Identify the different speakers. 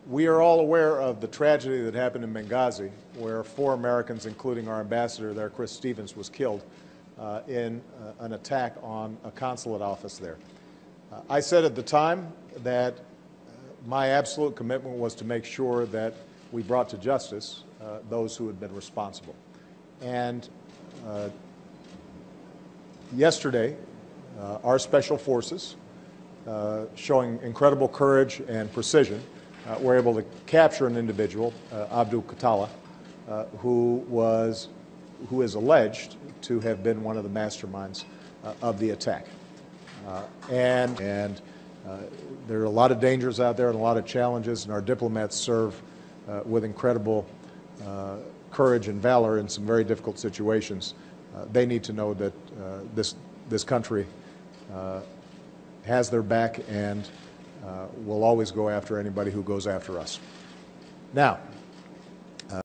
Speaker 1: We are all aware of the tragedy that happened in Benghazi, where 4 Americans, including our ambassador there, Chris Stevens, was killed in an attack on a consulate office there. I said at the time that my absolute commitment was to make sure that we brought to justice those who had been responsible. And yesterday, our special forces, showing incredible courage and precision, were able to capture an individual, Abdul Qatala, who is alleged to have been one of the masterminds of the attack. And there are a lot of dangers out there and a lot of challenges, and our diplomats serve with incredible courage and valor in some very difficult situations. They need to know that this country has their back and will always go after anybody who goes after us. Now,